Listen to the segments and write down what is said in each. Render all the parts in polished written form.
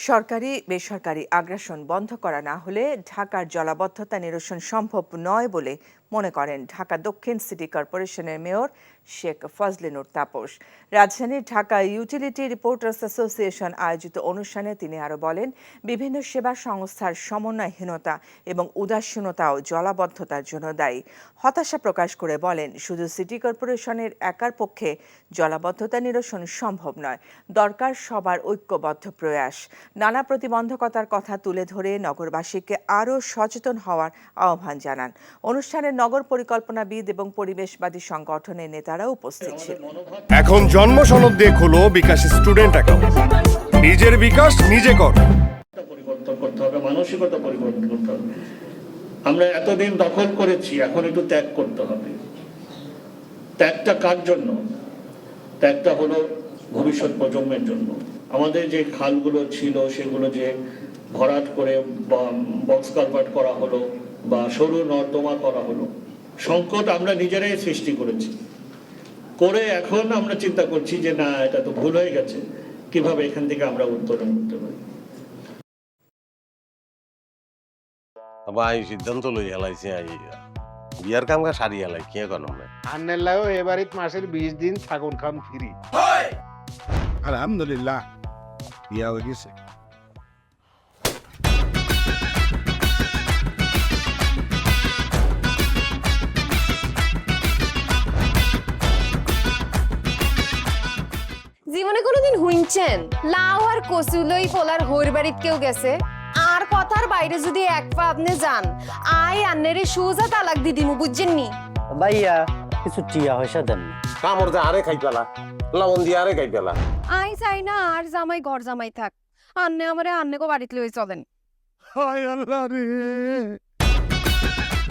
সরকারি বেসরকারি আগ্রাসন বন্ধ করা না হলে ঢাকার জলাবদ্ধতা নিরসন সম্ভব নয় বলে মনে করেন ঢাকা দক্ষিণ সিটি কর্পোরেশনের মেয়র শেখ ফজলে নূর তাপস। রাজধানীর ঢাকা ইউটিলিটি রিপোর্টার্স অ্যাসোসিয়েশন আয়োজিত অনুষ্ঠানে তিনি আরও বলেন, বিভিন্ন সেবা সংস্থার সমন্বয়হীনতা এবং উদাসীনতাও জলাবদ্ধতার জন্য দায়ী। হতাশা প্রকাশ করে বলেন, শুধু সিটি কর্পোরেশনের একার পক্ষে জলাবদ্ধতা নিরসন সম্ভব নয়, দরকার সবার ঐক্যবদ্ধ প্রয়াস। নানা প্রতিবন্ধকতার কথা তুলে ধরে নগরবাসীকে আরও সচেতন হওয়ার আহ্বান জানান। অনুষ্ঠানে নগর পরিকল্পনাবিদ এবং পরিবেশবাদী সংগঠনের নেতারা উপস্থিত ছিলেন। এখন জন্ম সনদ দিয়ে খোলো বিকাশ স্টুডেন্ট অ্যাকাউন্ট। নিজের বিকাশ নিজে কর। পরিবর্তন করতে হবে, মানসিকতা পরিবর্তন করতে হবে। আমরা এতদিন দখল করেছি, এখন একটু ত্যাগ করতে হবে। ত্যাগটা কার জন্য? ত্যাগটা হলো ভবিষ্যৎ প্রজন্মের জন্য। আমাদের যে খালগুলো ছিল সেগুলো যে ভরাট করে বক্স কালভার্ট করা হলো বা সরু নর্দমা করা হলো, সংকট আমরা নিজেরাই সৃষ্টি করেছি। করে এখন আমরা চিন্তা করছি যে না, এটা তো ভুল হয়ে গেছে, কিভাবে এখান থেকে আমরা উত্তরণ করতে পারি। ভাই সিদ্ধান্ত লই হেলাইছে বিয়ার কাম কা সারি হেলাই কি এখন আন্নের লাও এবারিত মাসের 20 দিন ছাগল খাম ফ্রি। আলহামদুলিল্লাহ বিয়া হয়ে গেছে। জীবনে কোনোদিন হুইনছেন লাউ আর কচুলই পোলার হইর বাড়িত কেউ গেছে আর কথার বাইরে যদি এক পা আপনি যান আই আন্নেরে সুজা তালাক দি দিমু, বুঝছেন নি? ভাইয়া কিছু টিয়া পয়সা দেন। কামর দে আরে খাই পেলা, লবণ দিয়ে আরে খাই পেলা। আই চাই না আর জামাই ঘর জামাই থাক, আন্নে আমারে আন্নেকো বাড়িতে লই চলেন। হায় আল্লাহ রে,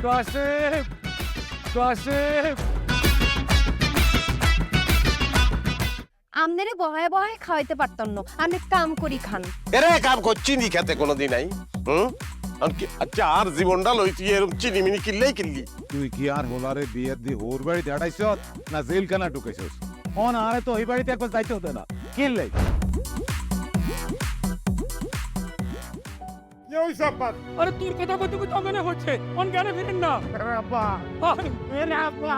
কাসেম কাসেম আমনেরে বহায় বহায় খাওয়াইতে পারতাম না, আন্নে কাম করি খান। এরে কাম করছি নি খেতে কোনোদিন নাই। আচ্ছা আর জীবনটা লই তুই এরকম চিনিমিনি কিল্লেই কিল্লি। তুই কি আর হোলারে বিয়ে দি ওর বাড়িতে আড়াইছ না জেলখানা ঢুকেছিস? অন আরে তো ওই বাড়িতে একবার যাইতে হতে না, কিনলে আরে তোর কথা কইতে কইতে মনে হচ্ছে অন জ্ঞানে ফিরেন না। আব্বা আরে আব্বা,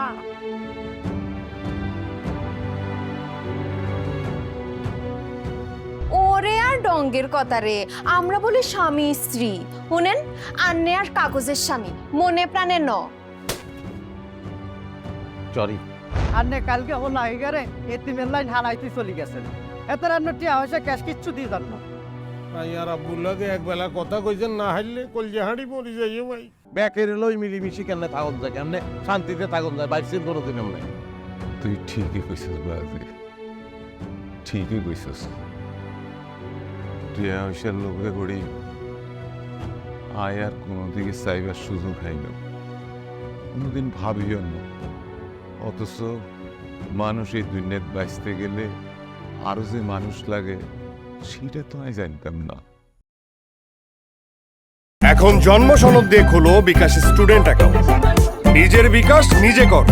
ওরে আর ডঙ্গের কথা রে, আমরা বলি স্বামী স্ত্রী, শুনেন আন্নে আর কাগজের স্বামী, মনে প্রাণে ন। সরি আন্নে কালকে ও লাইগারে এতিমের লাইন হারাইতে চলে গেছেন। এত রান্না টিয়া পয়সা ক্যাশ কিচ্ছু দিয়ে যান না। আর আব্বুল্লাহকে একবেলা কথা কইছেন, না হাইলে কলজে হাঁড়ি পড়ি যাইও ভাই। ব্যাকের লই মিলিমিশি কেমনে থাকুন যায়, কেমনে শান্তিতে থাকুন যায়, বাইসের কোনোদিন এমনি। তুই ঠিকই কইছিস বাজে, ঠিকই কইছিস। তুই আয়সার লোকে করি আয় আর কোনোদিকে চাইবার সুযোগ হয়নি, কোনোদিন ভাবিও না। অথচ মানুষ এই দুনিয়াত বাঁচতে গেলে আরো যে মানুষ লাগে সেটা তো আমি জানতাম না। এখন জন্ম সনদ দিয়ে খোলো বিকাশ স্টুডেন্ট অ্যাকাউন্ট। নিজের বিকাশ নিজে কর।